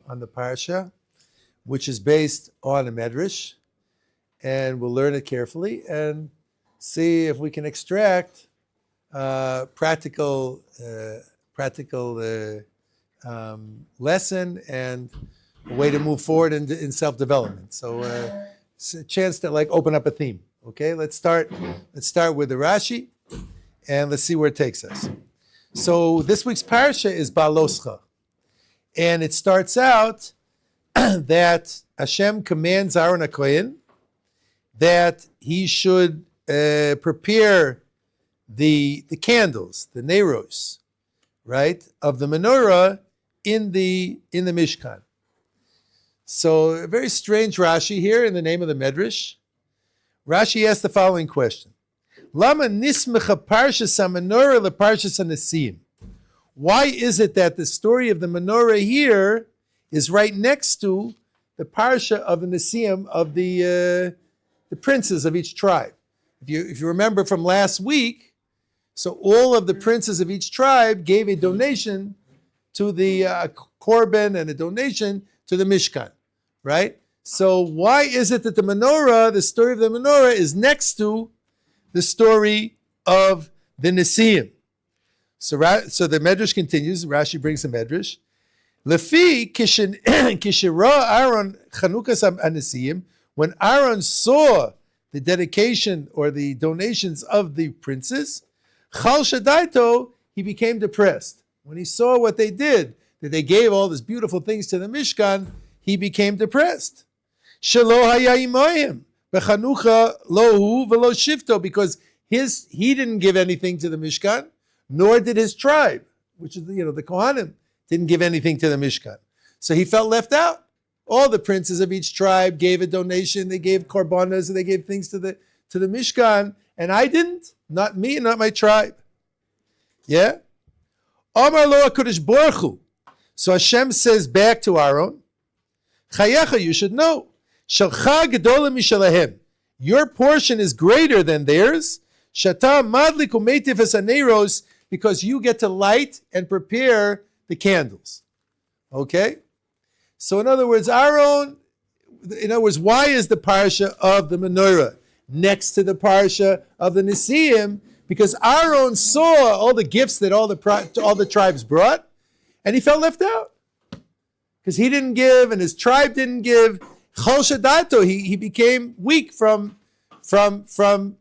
on the parsha, which is based on a medrash, and we'll learn it carefully and see if we can extract practical lesson and a way to move forward in self-development. So it's a chance to open up a theme. Okay, let's start with the Rashi, and let's see where it takes us. So this week's parsha is Baloscha, and it starts out that Hashem commands Aaron HaKohen that he should prepare the candles, the neiros, right, of the menorah in the Mishkan. So a very strange Rashi here in the name of the Medrash. Rashi asks the following question: Lama nismecha parshas menorah leparshas nesim? Why is it that the story of the menorah here is right next to the parsha of the Nesim of the princes of each tribe? If you remember from last week, so all of the princes of each tribe gave a donation to the korban and a donation to the Mishkan, right? So why is it that the menorah, the story of the menorah, is next to the story of the Nesim? So the Medrash continues. Rashi brings the Medrash. Lefi kishira Aaron chanukas hanesim, when Aaron saw the dedication or the donations of the princes, chal shadaito, he became depressed. When he saw what they did, that they gave all these beautiful things to the Mishkan, he became depressed. Shelo haya imohim bechanucha lohu velo shifto, because he didn't give anything to the Mishkan, nor did his tribe, which is the Kohanim, didn't give anything to the Mishkan. So he felt left out. All the princes of each tribe gave a donation, they gave korbanos, and they gave things to the Mishkan, and I didn't. Not me, not my tribe. Yeah? Amar lo HaKadosh Baruch Hu. So Hashem says back to Aaron, Chayecha, you should know, Shalcha gedola mishalahem. Your portion is greater than theirs. Shata madlik umeitiv esaneros, because you get to light and prepare the candles. Okay? So in other words, why is the parsha of the menorah next to the parsha of the Nesiim? Because Aaron saw all the gifts that all the tribes brought, and he felt left out. Because he didn't give, and his tribe didn't give. Chol shadato, he became weak from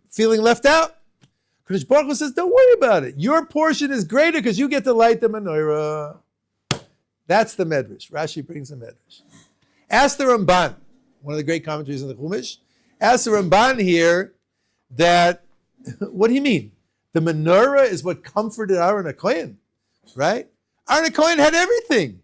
feeling left out. Kadosh Baruch Hu says, don't worry about it. Your portion is greater because you get to light the menorah. That's the Medrash. Rashi brings the Medrash. Ask the Ramban, one of the great commentaries in the Chumash. Ask the Ramban here that, what do you mean? The menorah is what comforted Aaron HaKohen, right? Aaron HaKohen had everything.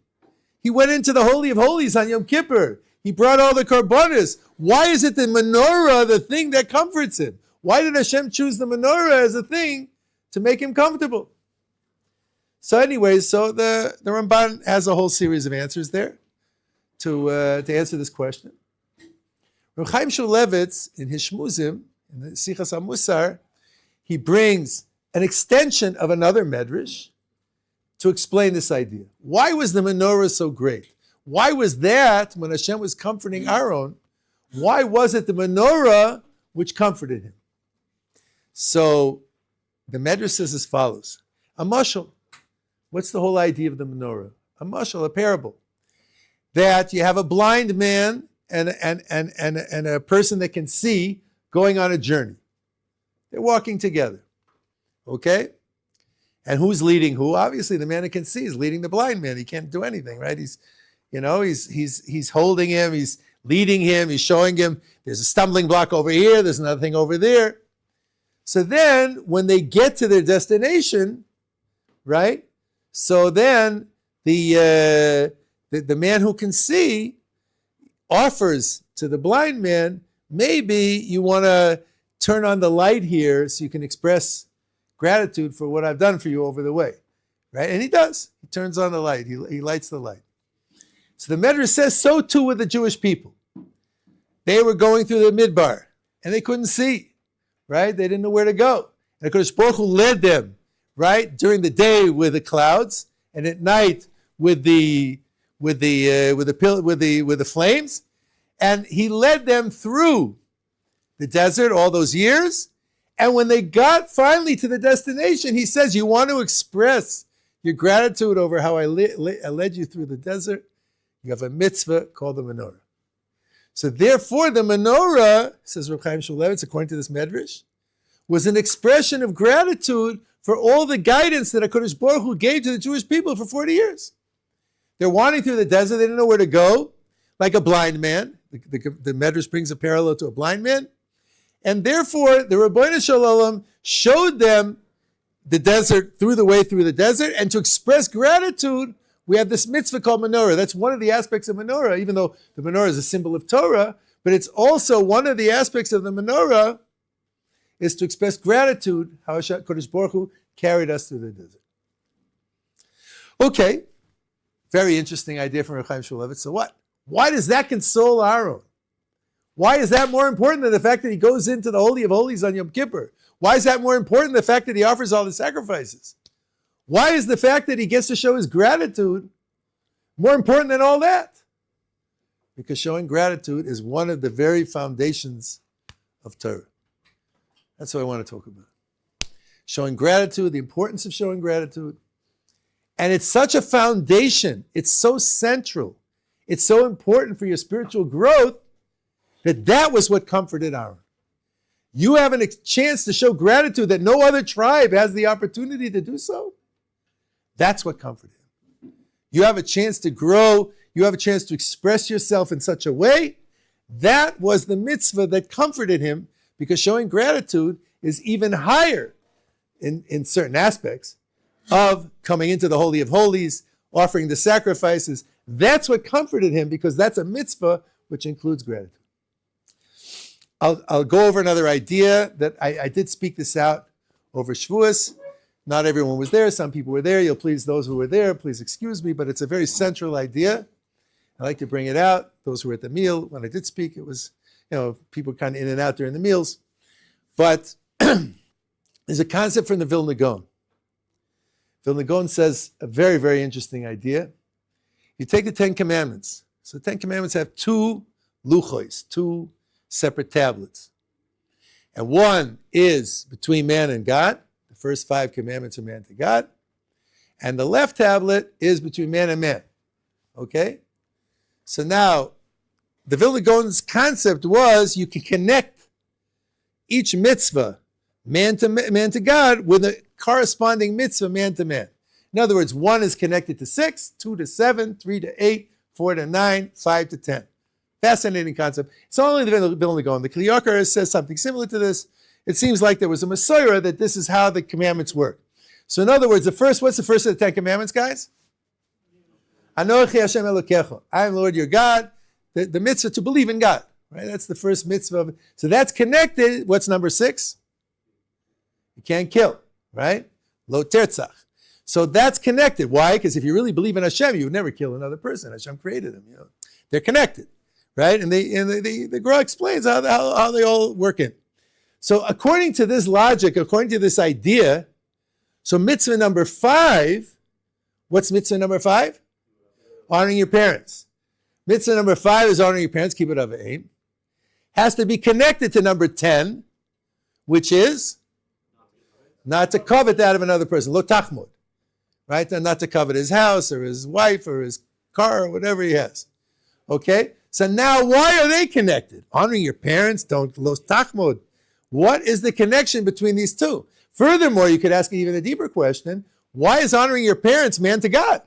He went into the Holy of Holies on Yom Kippur. He brought all the korbanos. Why is it the menorah the thing that comforts him? Why did Hashem choose the menorah as a thing to make him comfortable? So anyways, so the Ramban has a whole series of answers there to answer this question. Rav Chaim Shulevitz, in his Shmuzim, in the Sichas HaMusar, he brings an extension of another medrash to explain this idea. Why was the menorah so great? Why was that, when Hashem was comforting Aaron, why was it the menorah which comforted him? So the medrash says as follows: a mashal. What's the whole idea of the menorah? A mashal, a parable. That you have a blind man and a person that can see going on a journey. They're walking together. Okay? And who's leading who? Obviously, the man that can see is leading the blind man. He can't do anything, right? He's holding him, he's leading him, he's showing him there's a stumbling block over here, there's another thing over there. So then, when they get to their destination, right? So then the man who can see offers to the blind man, maybe you want to turn on the light here so you can express gratitude for what I've done for you over the way, right? And he does. He turns on the light. He lights the light. So the Medrash says, so too with the Jewish people. They were going through the Midbar, and they couldn't see, right? They didn't know where to go. And HaKadosh Baruch Hu led them, right, during the day with the clouds, and at night with the with the flames, and he led them through the desert all those years. And when they got finally to the destination, he says, you want to express your gratitude over how I led you through the desert? You have a mitzvah called the menorah. So therefore, the menorah, says Reb Chaim Shmulevitz, according to this medrash, was an expression of gratitude for all the guidance that HaKadosh Baruch Hu gave to the Jewish people for 40 years. They're wandering through the desert. They didn't know where to go, like a blind man. The medrash brings a parallel to a blind man. And therefore, the Ribbono Shel Olam showed them the desert, through the desert, and to express gratitude, we have this mitzvah called menorah. That's one of the aspects of menorah, even though the menorah is a symbol of Torah, but it's also one of the aspects of the menorah is to express gratitude, how HaKadosh Baruch Hu carried us through the desert. Okay, very interesting idea from Reb Chaim Shmulevitz. So what? Why does that console Aaron? Why is that more important than the fact that he goes into the Holy of Holies on Yom Kippur? Why is that more important than the fact that he offers all the sacrifices? Why is the fact that he gets to show his gratitude more important than all that? Because showing gratitude is one of the very foundations of Torah. That's what I want to talk about. Showing gratitude, the importance of showing gratitude. And it's such a foundation. It's so central. It's so important for your spiritual growth that was what comforted Aaron. You have a chance to show gratitude that no other tribe has the opportunity to do so. That's what comforted him. You have a chance to grow. You have a chance to express yourself in such a way. That was the mitzvah that comforted him, because showing gratitude is even higher in certain aspects of coming into the Holy of Holies, offering the sacrifices. That's what comforted him, because that's a mitzvah which includes gratitude. I'll go over another idea that I did speak this out over Shavuos. Not everyone was there. Some people were there. You'll please those who were there. Please excuse me, but it's a very central idea. I like to bring it out. Those who were at the meal, when I did speak, it was, people kind of in and out during the meals. But there's a concept from the Vilna Gaon. Vilna Gaon says a very, very interesting idea. You take the 10 Commandments. So the 10 Commandments have 2 luchos, 2 separate tablets. And one is between man and God. The first 5 commandments are man to God. And the left tablet is between man and man. Okay? So now, the Vilna Gaon's concept was you can connect each mitzvah, man to God, with a corresponding mitzvah, man to man. In other words, 1 is connected to 6, 2 to 7, 3 to 8, 4 to 9, 5 to 10. Fascinating concept. It's only the Vilna Gaon. The Kli Yakar says something similar to this. It seems like there was a Masorah that this is how the commandments work. So in other words, what's the first of the 10 commandments, guys? Anochi Hashem Elokecha. I am Lord your God. The mitzvah to believe in God. Right? That's the first mitzvah. So that's connected. What's number 6? You can't kill. Right? Lo tertzach. So that's connected. Why? Because if you really believe in Hashem, you would never kill another person. Hashem created them. They're connected. Right? And the Gemara explains how they all work in. So according to this logic, according to this idea, so mitzvah number 5, what's mitzvah number 5? Honoring your parents. Mitzvah number 5 is honoring your parents, keep it of aim. Has to be connected to number 10, which is not to covet that of another person. Lo tachmod. Right? And not to covet his house or his wife or his car or whatever he has. Okay? So now why are they connected? Honoring your parents, don't lo tachmod. What is the connection between these two? Furthermore, you could ask even a deeper question. Why is honoring your parents man to God?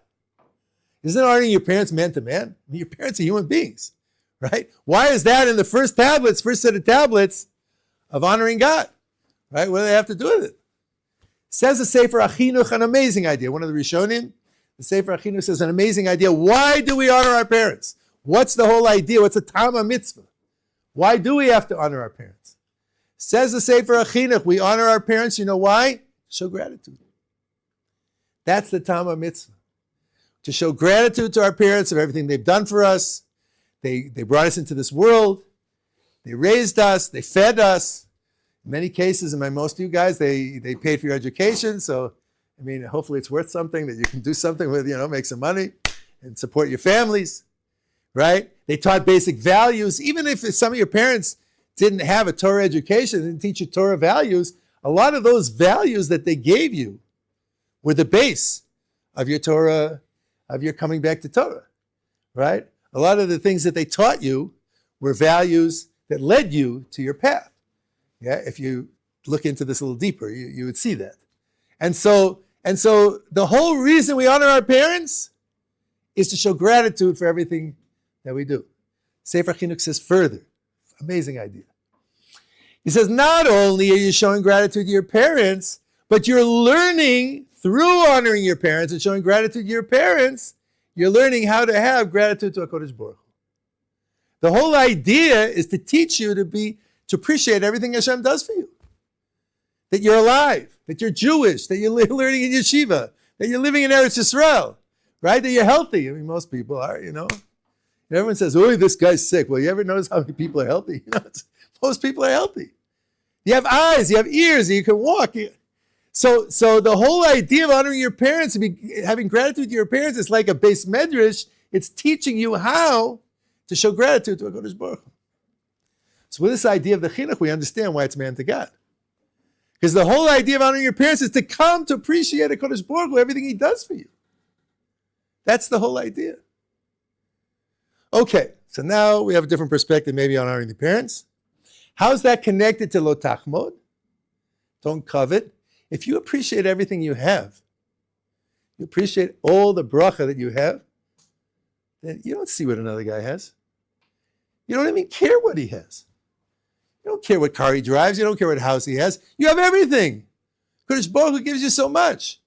Isn't honoring your parents man to man? I mean, your parents are human beings, right? Why is that in the first set of tablets of honoring God? Right? What do they have to do with it? Says the Sefer Achinuch, an amazing idea. One of the Rishonim, the Sefer Achinuch says an amazing idea. Why do we honor our parents? What's the whole idea? What's a Tama mitzvah? Why do we have to honor our parents? Says the Sefer Achinuch, we honor our parents, you know why? Show gratitude. That's the Tama mitzvah. To show gratitude to our parents of everything they've done for us. They brought us into this world. They raised us. They fed us. In many cases, and most of you guys, they paid for your education. So, I mean, hopefully it's worth something that you can do something with, make some money. and support your families, right? They taught basic values. Even if some of your parents didn't have a Torah education, didn't teach you Torah values, a lot of those values that they gave you were the base of your Torah, of your coming back to Torah, right? A lot of the things that they taught you were values that led you to your path. Yeah, if you look into this a little deeper, you would see that. And so the whole reason we honor our parents is to show gratitude for everything that we do. Sefer Chinuch says further, amazing idea. He says, not only are you showing gratitude to your parents, but you're learning through honoring your parents and showing gratitude to your parents, you're learning how to have gratitude to HaKadosh Baruch Hu. The whole idea is to teach you to appreciate everything Hashem does for you. That you're alive, that you're Jewish, that you're learning in yeshiva, that you're living in Eretz Yisrael, right? That you're healthy. I mean, most people are, Everyone says, oh, this guy's sick. Well, you ever notice how many people are healthy? Most people are healthy. You have eyes, you have ears, you can walk. So the whole idea of honoring your parents, having gratitude to your parents, is like a base medrash. It's teaching you how to show gratitude to HaKadosh Baruch Hu. So with this idea of the chinuch, we understand why it's man to God. Because the whole idea of honoring your parents is to come to appreciate HaKadosh Baruch Hu, everything He does for you. That's the whole idea. Okay, so now we have a different perspective maybe on honoring the parents. How's that connected to lo tachmod? Don't covet. If you appreciate everything you have, you appreciate all the bracha that you have, then you don't see what another guy has. You don't even care what he has. You don't care what car he drives. You don't care what house he has. You have everything. Kadosh Baruch Hu gives you so much.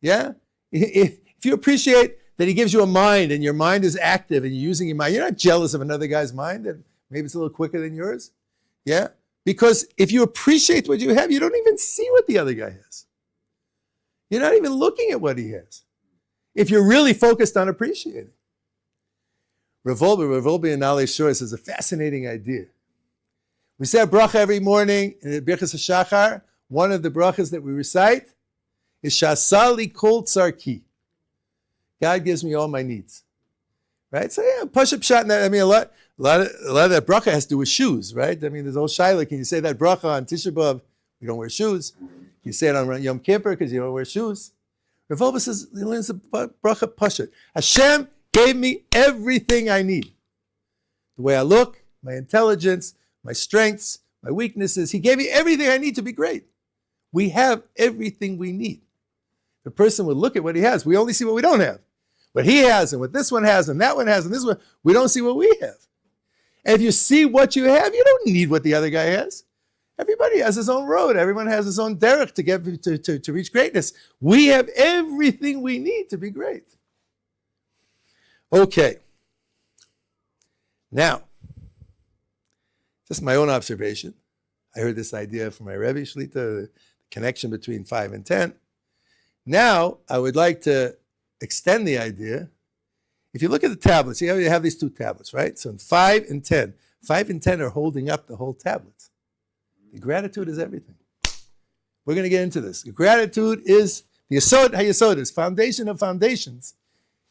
Yeah? If you appreciate that He gives you a mind and your mind is active and you're using your mind, you're not jealous of another guy's mind and maybe it's a little quicker than yours. Yeah? Because if you appreciate what you have, you don't even see what the other guy has. You're not even looking at what he has. If you're really focused on appreciating. Rav Wolbe in Alei Shor says a fascinating idea. We say a bracha every morning in the Birchas HaShachar. One of the brachas that we recite is Shasali Kol Tzarki. God gives me all my needs. Right? So yeah, push up shot in that. I mean, a lot of that bracha has to do with shoes, right? I mean, there's all shaila. Can you say that bracha on Tisha B'Av? You don't wear shoes. You say it on Yom Kippur because you don't wear shoes. Rav Wolbe says, he learns the bracha pashat. Hashem gave me everything I need. The way I look, my intelligence, my strengths, my weaknesses. He gave me everything I need to be great. We have everything we need. The person would look at what he has. We only see what we don't have. What he has and what this one has and that one has and this one, we don't see what we have. And if you see what you have, you don't need what the other guy has. Everybody has his own road. Everyone has his own derech to get to reach greatness. We have everything we need to be great. Okay. Now, just my own observation. I heard this idea from my Rebbe Shlita, the connection between 5 and 10. Now, I would like to extend the idea. If you look at the tablets, you have these two tablets, right? So in 5 and 10, 5 and 10 are holding up the whole tablet. The gratitude is everything. We're going to get into this. Gratitude is the yesod hayesodis, foundation of foundations,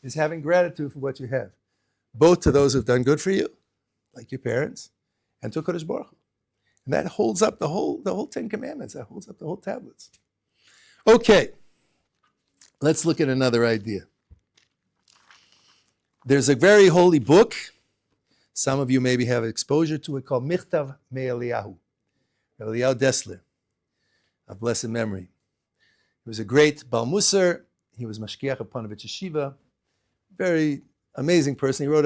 is having gratitude for what you have, both to those who've done good for you, like your parents, and to HaKadosh Baruch Hu. And that holds up the whole 10 Commandments. That holds up the whole tablets. Okay, let's look at another idea. There's a very holy book. Some of you maybe have exposure to it, called Michtav Me'Eliyahu. Eliyahu Dessler, of blessed memory. He was a great Baal Musar. He was Mashkiach of Panovich Yeshiva. Very amazing person. He wrote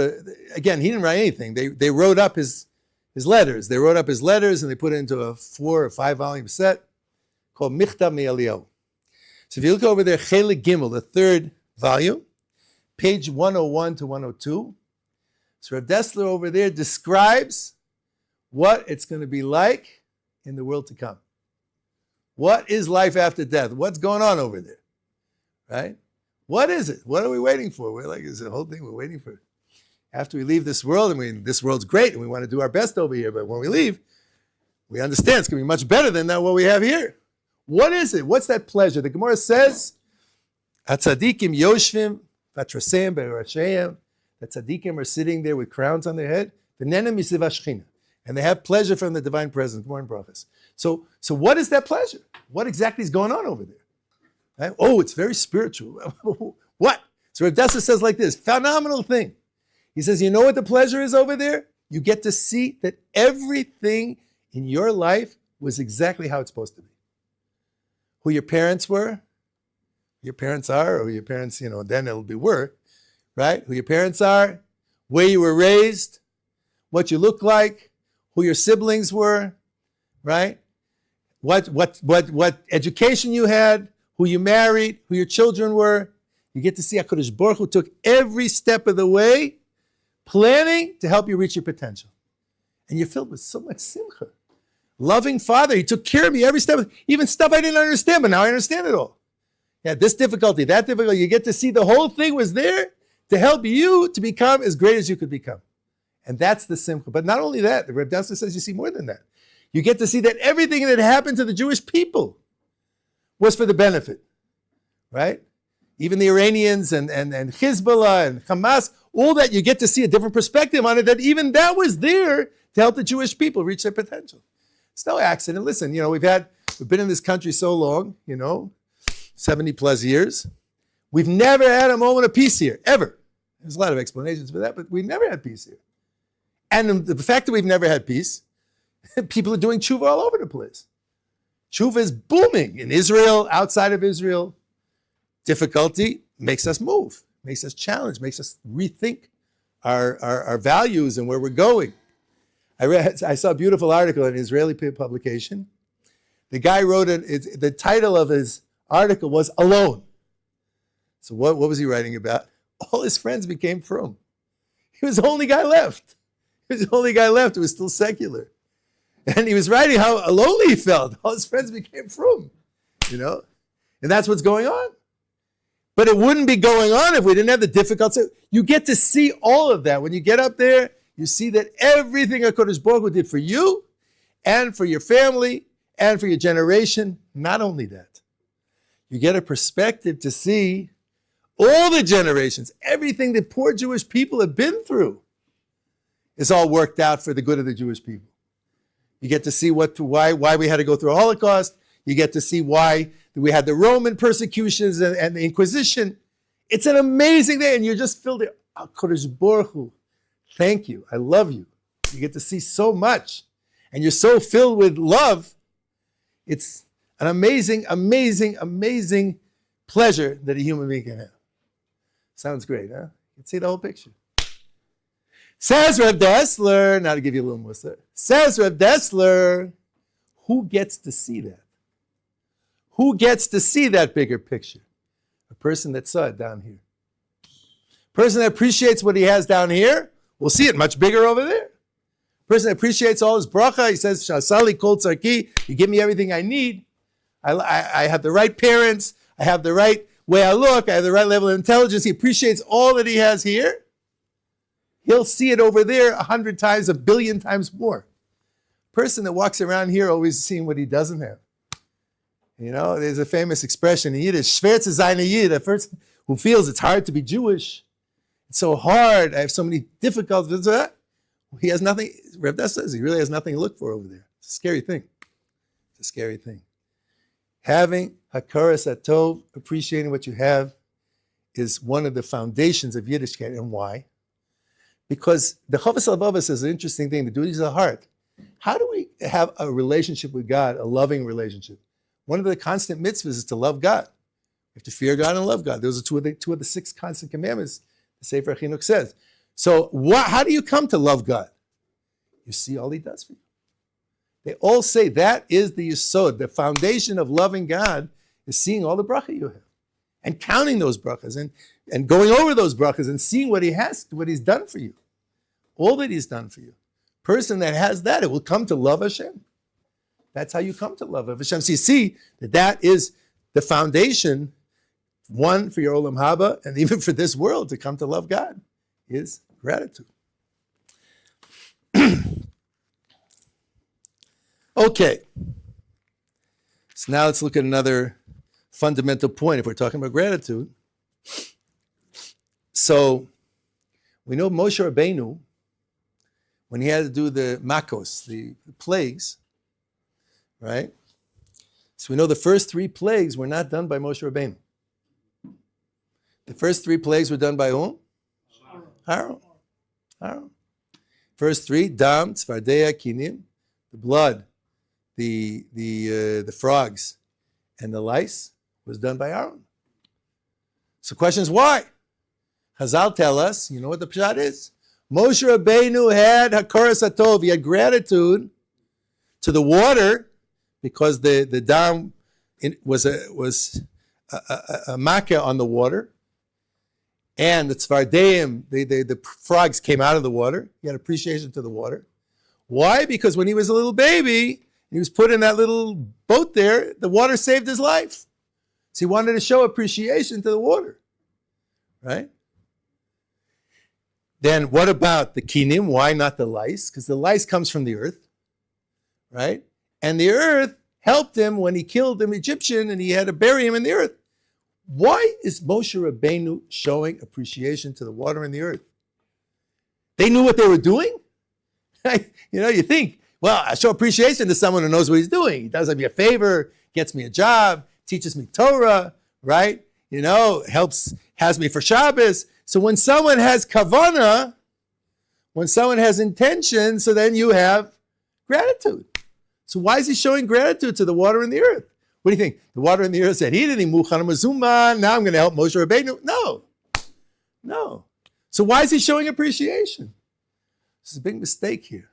he didn't write anything. They wrote up his letters. They wrote up his letters and they put it into a 4 or 5 volume set called Michtav Me'Eliyahu. So if you look over there, Chelik Gimel, the 3rd volume, page 101 to 102. So Rav Dessler over there describes what it's going to be like in the world to come. What is life after death? What's going on over there? Right? What is it? What are we waiting for? We're like, it's the whole thing we're waiting for. After we leave this world, this world's great and we want to do our best over here, but when we leave, we understand it's going to be much better than what we have here. What is it? What's that pleasure? The Gemara says, Atzadikim Yoshvim Vatraseim be'rasheim, that tzaddikim are sitting there with crowns on their head. V'nenem misiv hashchina, and they have pleasure from the divine presence. More in brachas. So what is that pleasure? What exactly is going on over there? Right? Oh, it's very spiritual. What? So Rav Dessa says like this, phenomenal thing. He says, you know what the pleasure is over there? You get to see that everything in your life was exactly how it's supposed to be. Who your parents were, your parents are, or your parents, then it'll be were, right? Who your parents are, where you were raised, what you look like, who your siblings were, right? What education you had, who you married, who your children were. You get to see HaKadosh Baruch Hu took every step of the way, planning to help you reach your potential. And you're filled with so much simcha. Loving Father, He took care of me every step, even stuff I didn't understand, but now I understand it all. Yeah, this difficulty, that difficulty, you get to see the whole thing was there to help you to become as great as you could become. And that's the simcha. But not only that, the Reb Dessa says you see more than that. You get to see that everything that happened to the Jewish people was for the benefit, right? Even the Iranians and Hezbollah and Hamas, all that, you get to see a different perspective on it, that even that was there to help the Jewish people reach their potential. It's no accident. Listen, we've been in this country so long, 70 plus years. We've never had a moment of peace here, ever. There's a lot of explanations for that, but we've never had peace here. And the fact that we've never had peace, people are doing tshuva all over the place. Tshuva is booming in Israel, outside of Israel. Difficulty makes us move, makes us challenge, makes us rethink our values and where we're going. I saw a beautiful article in an Israeli publication. The guy wrote the title of his article was Alone. So what was he writing about? All his friends became frum. He was the only guy left. He was the only guy left who was still secular. And he was writing how lonely he felt. All his friends became frum, And that's what's going on. But it wouldn't be going on if we didn't have the difficulty. You get to see all of that. When you get up there, you see that everything HaKadosh Baruch Hu did for you and for your family and for your generation. Not only that, you get a perspective to see all the generations, everything that poor Jewish people have been through is all worked out for the good of the Jewish people. You get to see why we had to go through a Holocaust. You get to see why we had the Roman persecutions and the Inquisition. It's an amazing thing, and you're just filled with HaKadosh Baruch Hu. Thank you. I love you. You get to see so much, and you're so filled with love. It's an amazing, amazing, amazing pleasure that a human being can have. Sounds great, huh? You can see the whole picture. Says Reb Dessler, now to give you a little more, sir. Says Reb Dessler, who gets to see that? Who gets to see that bigger picture? A person that saw it down here. A person that appreciates what he has down here will see it much bigger over there. A person that appreciates all his bracha, he says, Shasali kol tzarki, you give me everything I need. I have the right parents, I have the right way I look, I have the right level of intelligence. He appreciates all that he has here. He'll see it over there 100 times, 1 billion times more. Person that walks around here always seeing what he doesn't have. There's a famous expression in Yiddish, schwer zu sein a Yid, a person who feels it's hard to be Jewish. It's so hard, I have so many difficulties. He has nothing, Reb Dessa says, he really has nothing to look for over there. It's a scary thing. It's a scary thing. Having hakaras hatov, appreciating what you have, is one of the foundations of Yiddishkeit. And why? Because the Chavos Halevavos is an interesting thing. The duties of the heart. How do we have a relationship with God, a loving relationship? One of the constant mitzvahs is to love God. You have to fear God and love God. Those are two of the 6 constant commandments the Sefer Chinuch says. So how do you come to love God? You see all He does for you. They all say that is the yesod, the foundation of loving God is seeing all the bracha you have and counting those brachas and going over those brachas and seeing what He's done for you. All that He's done for you. Person that has that, it will come to love Hashem. That's how you come to love Hashem. So you see that is the foundation, one, for your Olam Haba, and even for this world to come to love God, is gratitude. Okay. So now let's look at another fundamental point if we're talking about gratitude. So we know Moshe Rabbeinu, when he had to do the makos, the plagues, right? So we know the first 3 plagues were not done by Moshe Rabbeinu. The first 3 plagues were done by whom? Harav. First 3, dam, tzvardeya, kinim, the blood, the frogs, and the lice was done by Aaron. So the question is why? Chazal tell us, you know what the pshat is? Moshe Rabbeinu had hakaras hatov, he had gratitude to the water because the dam was a makkah on the water, and the tzvardeim, the frogs came out of the water. He had appreciation to the water. Why? Because when he was a little baby, he was put in that little boat there, the water saved his life. So he wanted to show appreciation to the water, right? Then what about the kinim? Why not the lice? Because the lice comes from the earth, right? And the earth helped him when he killed an Egyptian and he had to bury him in the earth. Why is Moshe Rabbeinu showing appreciation to the water and the earth? They knew what they were doing? You think, well, I show appreciation to someone who knows what he's doing. He does me a favor, gets me a job, teaches me Torah, right? Has me for Shabbos. So when someone has kavanah, when someone has intention, so then you have gratitude. So why is he showing gratitude to the water and the earth? What do you think? The water and the earth said, now I'm going to help Moshe Rabbeinu. No. So why is he showing appreciation? This is a big mistake here.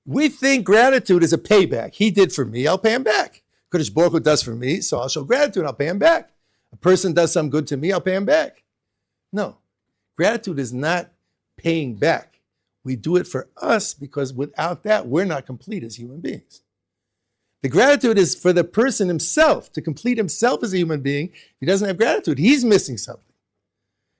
We think gratitude is a payback. He did for me, I'll pay him back. Kodesh Baruch Hu does for me, so I'll show gratitude, I'll pay him back. A person does some good to me, I'll pay him back. No, gratitude is not paying back. We do it for us because without that, we're not complete as human beings. The gratitude is for the person himself, to complete himself as a human being. If he doesn't have gratitude, he's missing something.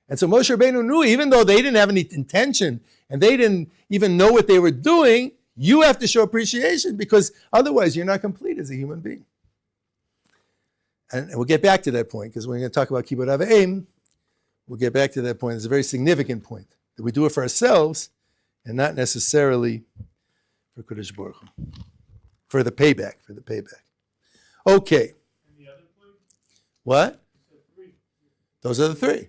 And so Moshe Rabbeinu knew, even though they didn't have any intention and they didn't even know what they were doing, you have to show appreciation because otherwise you're not complete as a human being. And we'll get back to that point because we're going to talk about Kibbud Av V'Aim. We'll get back to that point. It's a very significant point that we do it for ourselves and not necessarily for Kodesh Baruch Hu. For the payback. Okay. And the other three? What? Those are the 3.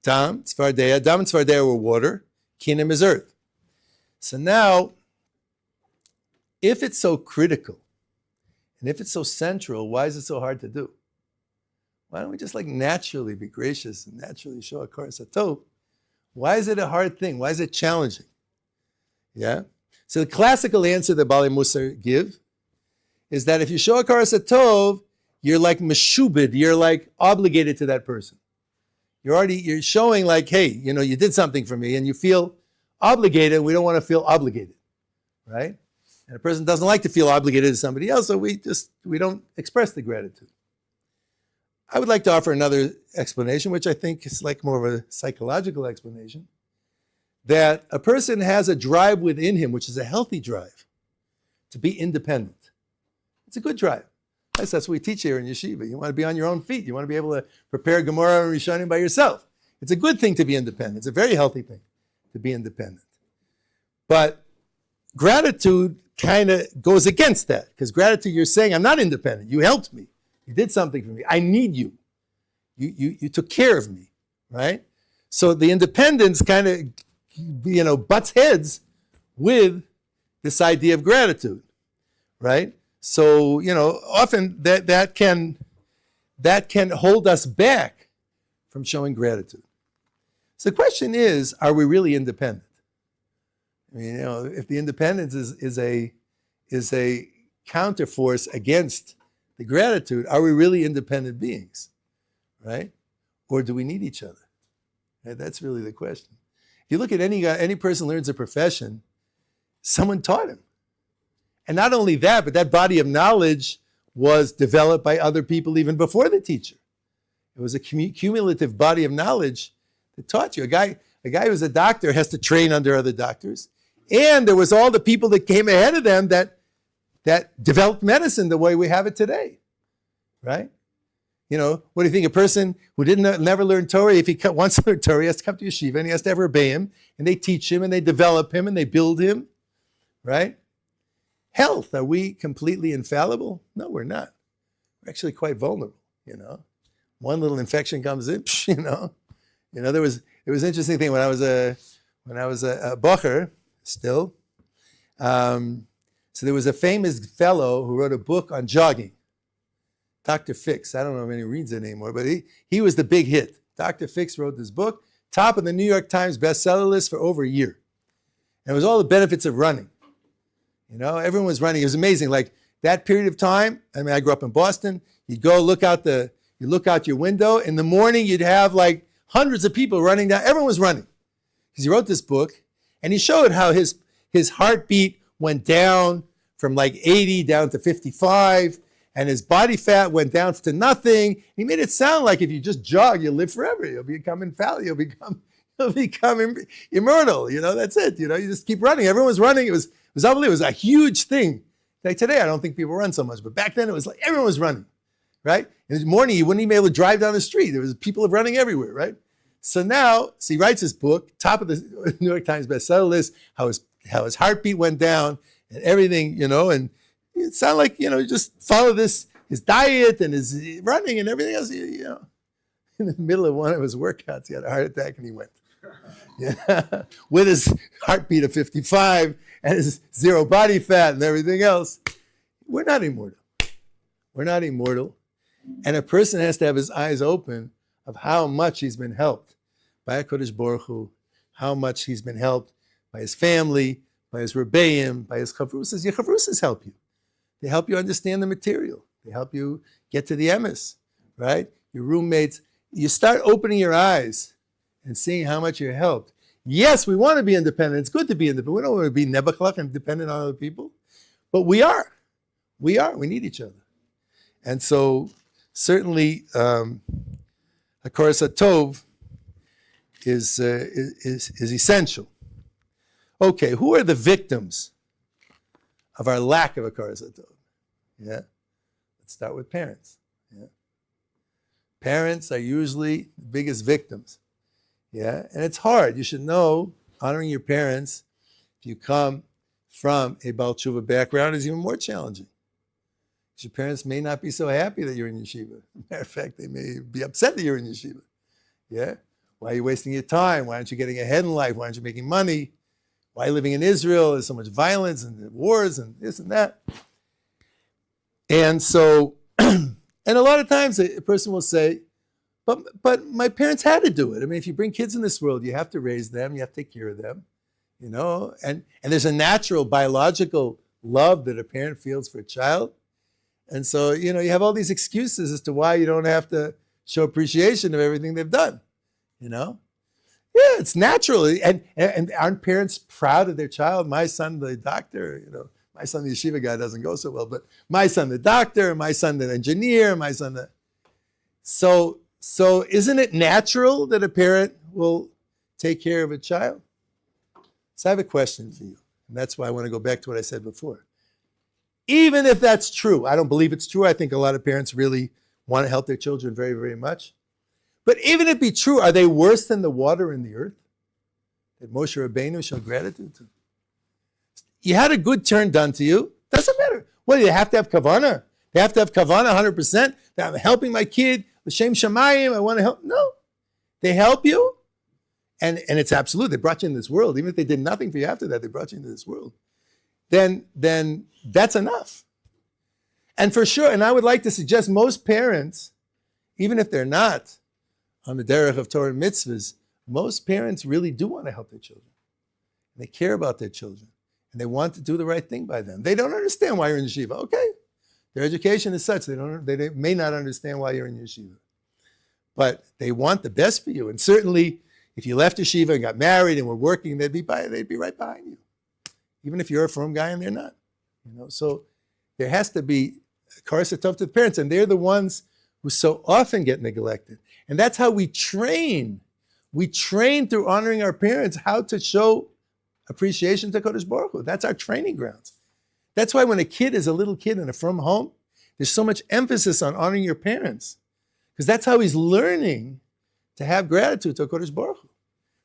Dam, tzvardeya. Dam and tzvardeya were water. Kinim is earth. So now, if it's so critical, and if it's so central, why is it so hard to do? Why don't we just naturally be gracious and naturally show a hakaras hatov? Why is it a hard thing? Why is it challenging? Yeah? So the classical answer that Baalei Musar give is that if you show a hakaras hatov, you're like meshubed, you're obligated to that person. You're showing hey, you did something for me and you feel obligated. We don't want to feel obligated, right? And a person doesn't like to feel obligated to somebody else, so we don't express the gratitude. I would like to offer another explanation, which I think is more of a psychological explanation, that a person has a drive within him, which is a healthy drive, to be independent. It's a good drive. That's what we teach here in Yeshiva. You want to be on your own feet. You want to be able to prepare Gemara and Rishonim by yourself. It's a good thing to be independent. It's a very healthy thing to be independent. But gratitude kind of goes against that, because gratitude, you're saying, I'm not independent. You helped me. You did something for me. I need you. You took care of me, right? So the independence kind of, butts heads with this idea of gratitude, right? So, often that can hold us back from showing gratitude. So the question is, are we really independent? I mean, if the independence is a counterforce against the gratitude, are we really independent beings, right? Or do we need each other? Right? That's really the question. If you look at any person learns a profession, someone taught him. And not only that, but that body of knowledge was developed by other people even before the teacher. It was a cumulative body of knowledge that taught you. A guy who's a doctor has to train under other doctors. And there was all the people that came ahead of them that developed medicine the way we have it today, right? What do you think? A person who never learn Torah, if he wants to learn Torah, he has to come to yeshiva and he has to have rebbeim, and they teach him and they develop him and they build him, right? Health, are we completely infallible? No, we're not. We're actually quite vulnerable, One little infection comes in, there was an interesting thing when I was a bocher still. So there was a famous fellow who wrote a book on jogging. Dr. Fix, I don't know if anyone reads it anymore, but he was the big hit. Dr. Fix wrote this book, top of the New York Times bestseller list for over a year. And it was all the benefits of running. Everyone was running. It was amazing. Like that period of time, I grew up in Boston. You'd go look out your window. In the morning, you'd have like hundreds of people running down. Everyone was running. Because he wrote this book, and he showed how his heartbeat went down from like 80 down to 55, and his body fat went down to nothing. He made it sound like if you just jog, you'll live forever. You'll become infallible. You'll become immortal. That's it. You just keep running. Everyone was running. It was unbelievable. It was a huge thing. Like today, I don't think people run so much, but back then it was like everyone was running, right? In the morning, you wouldn't even be able to drive down the street. There was people running everywhere, right? So he writes this book, top of the New York Times bestseller list, how his heartbeat went down and everything, and it sounded like, you just follow his diet and his running and everything else, In the middle of one of his workouts, he had a heart attack and he went. Yeah. With his heartbeat of 55 and his zero body fat and everything else. We're not immortal. We're not immortal. And a person has to have his eyes open of how much he's been helped by HaKadosh Baruch Hu, how much he's been helped by his family, by his rebbeim, by his chavrusas. Your chavrusas help you. They help you understand the material. They help you get to the emes, right? Your roommates. You start opening your eyes and seeing how much you're helped. Yes, we want to be independent. It's good to be independent. We don't want to be nebuchlach and dependent on other people. But we are. We need each other. And so certainly Hakaras HaTov is essential. Okay, who are the victims of our lack of Hakaras HaTov? Yeah, let's start with parents. Yeah, parents are usually the biggest victims. Yeah, and it's hard. You should know honoring your parents. If you come from a Baal Tshuva background, is even more challenging. Your parents may not be so happy that you're in yeshiva. Matter of fact, they may be upset that you're in yeshiva. Yeah? Why are you wasting your time? Why aren't you getting ahead in life? Why aren't you making money? Why are you living in Israel? There's so much violence and wars and this and that. And so, and a lot of times a person will say, but my parents had to do it. I mean, if you bring kids in this world, you have to raise them, you have to take care of them, and there's a natural biological love that a parent feels for a child. And so, you have all these excuses as to why you don't have to show appreciation of everything they've done, Yeah, it's natural. And aren't parents proud of their child? My son, the doctor, my son, the yeshiva guy, doesn't go so well, but my son, the doctor, my son, the engineer, my son, the... So isn't it natural that a parent will take care of a child? So I have a question for you. And that's why I want to go back to what I said before. Even if that's true, I don't believe it's true. I think a lot of parents really want to help their children very, very much. But even if it be true, are they worse than the water in the earth that Moshe Rabbeinu showed gratitude to? You had a good turn done to you. Doesn't matter. Well, you have to have kavanah. They have to have kavanah 100%. That I'm helping my kid. L'shem shamayim, I want to help. No. They help you. And it's absolute. They brought you in this world. Even if they did nothing for you after that, they brought you into this world. Then that's enough. And for sure, and I would like to suggest most parents, even if they're not on the derech of Torah and mitzvahs, most parents really do want to help their children. And they care about their children. And they want to do the right thing by them. They don't understand why you're in yeshiva. Okay. Their education is such, they may not understand why you're in yeshiva. But they want the best for you. And certainly, if you left yeshiva and got married and were working, they'd be right behind you. Even if you're a firm guy and they're not. So there has to be Hakaras HaTov to the parents, and they're the ones who so often get neglected. And that's how we train. We train through honoring our parents how to show appreciation to Kodesh Baruch Hu. That's our training grounds. That's why when a kid is a little kid in a firm home, there's so much emphasis on honoring your parents. Because that's how he's learning to have gratitude to HaKadosh Baruch Hu.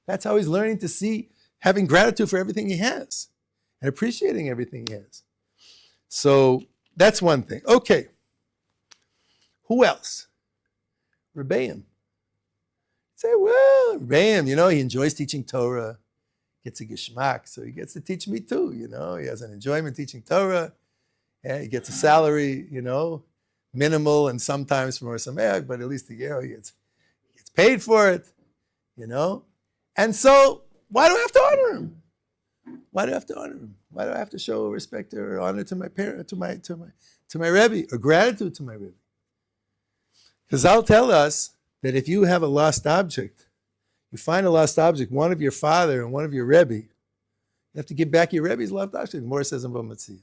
That's how he's learning to see, having gratitude for everything he has and appreciating everything he has. So that's one thing. Okay. Who else? Rebbeim. Say, well, Rebbeim, he enjoys teaching Torah, gets a geschmack, so he gets to teach me too, He has an enjoyment teaching Torah, and he gets a salary, minimal and sometimes from Ohr Somayach, but at least he gets paid for it, And so, why do I have to honor him? Why do I have to honor him? Why do I have to show respect or honor to my parent, to my Rebbe, or gratitude to my Rebbe? Because I'll tell us that if you have a lost object, you find a lost object, one of your father and one of your Rebbe, you have to give back your Rebbe's lost object. More says in Bamatzia.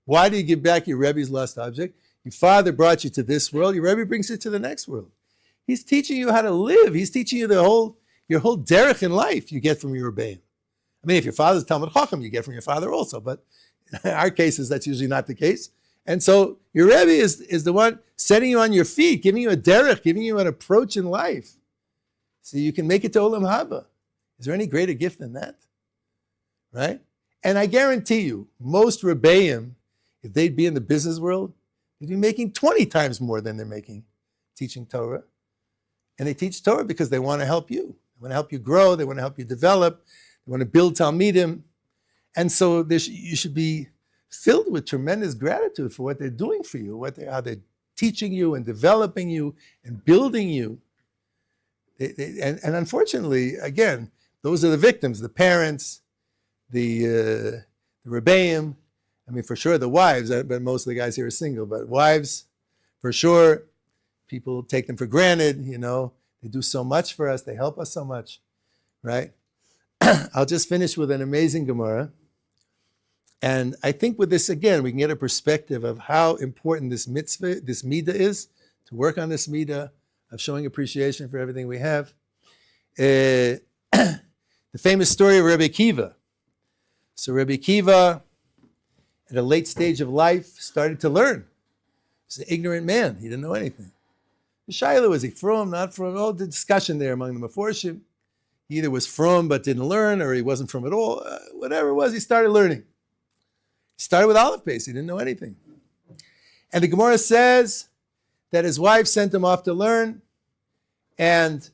Why do you give back your Rebbe's lost object? Your father brought you to this world, your Rebbe brings you to the next world. He's teaching you how to live. He's teaching you your whole derech in life you get from your Rebbeim. I mean, if your father's Talmud Chacham, you get from your father also, but in our cases, that's usually not the case. And so your Rebbe is the one setting you on your feet, giving you a derech, giving you an approach in life, so you can make it to Olam Haba. Is there any greater gift than that? Right? And I guarantee you, most Rebbeim, if they'd be in the business world, they'd be making 20 times more than they're making teaching Torah. And they teach Torah because they want to help you. They want to help you grow. They want to help you develop. They want to build Talmidim. And so you should be filled with tremendous gratitude for what they're doing for you, how they're teaching you and developing you and building you. And unfortunately, again, those are the victims, the parents, the Rebbeim. I mean, for sure the wives, but most of the guys here are single, but wives, for sure, people take them for granted, They do so much for us. They help us so much, right? I'll just finish with an amazing Gemara. And I think with this, again, we can get a perspective of how important this mitzvah, this midah is, to work on this midah of showing appreciation for everything we have. The famous story of Rebbe Akiva. So Rebbe Akiva, at a late stage of life, started to learn. He was an ignorant man. He didn't know anything. The Shaila, was he from, not from? All the discussion there among the Meforshim. He either was from but didn't learn, or he wasn't from at all. Whatever it was, he started learning. He started with olive paste. He didn't know anything. And the Gemara says that his wife sent him off to learn. And,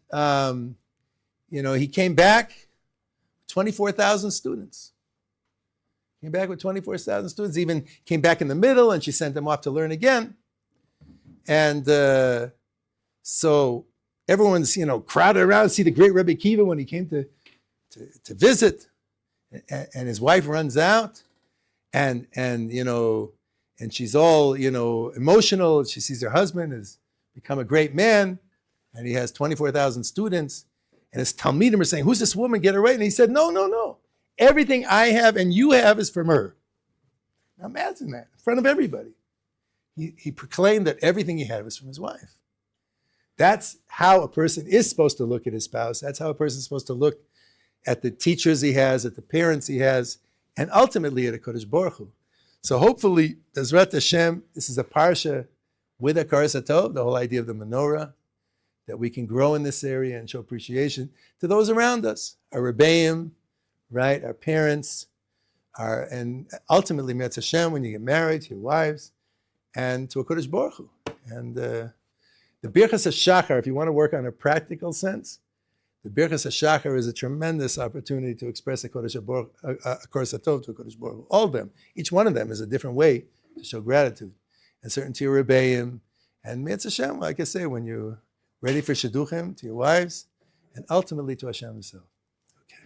he came back, 24,000 students. Came back with 24,000 students, even came back in the middle, and she sent him off to learn again. And so everyone's, crowded around to see the great Rebbe Akiva when he came to visit. And his wife runs out, and she's all, emotional. She sees her husband has become a great man, and he has 24,000 students. And his Talmidim are saying, "Who's this woman? Get her right." And he said, No. Everything I have and you have is from her. Now imagine that, in front of everybody. He proclaimed that everything he had was from his wife. That's how a person is supposed to look at his spouse. That's how a person is supposed to look at the teachers he has, at the parents he has, and ultimately at HaKadosh Baruch Hu. So hopefully, Bezrat Hashem, this is a parsha with a Hakaras HaTov, the whole idea of the menorah, that we can grow in this area and show appreciation to those around us, our Rebbeim, right, our parents, and ultimately, Metz Hashem, when you get married, to your wives, and to HaKadosh Baruch Hu. And the Birchas HaShachar, if you want to work on a practical sense, the Birchas HaShachar is a tremendous opportunity to express HaKaras HaTov to HaKadosh Baruch Hu. All of them, each one of them is a different way to show gratitude. And certain to your Rebbeim, and Metz Hashem, like I say, when you're ready for Shidduchim, to your wives, and ultimately to Hashem himself. Okay.